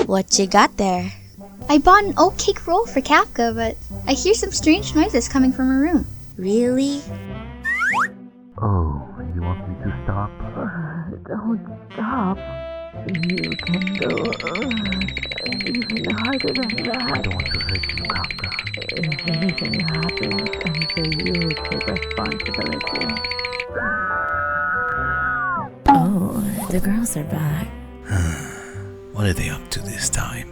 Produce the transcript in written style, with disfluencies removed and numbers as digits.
What you got there? I bought an oat cake roll for Kafka, but I hear some strange noises coming from her room. Really? Oh, you want me to stop? Don't stop. You can go even harder than I that. don't want to hurt you, Kafka. If anything happens, I'm sure you'll take responsibility. Oh, the girls are back. What are they up to this time?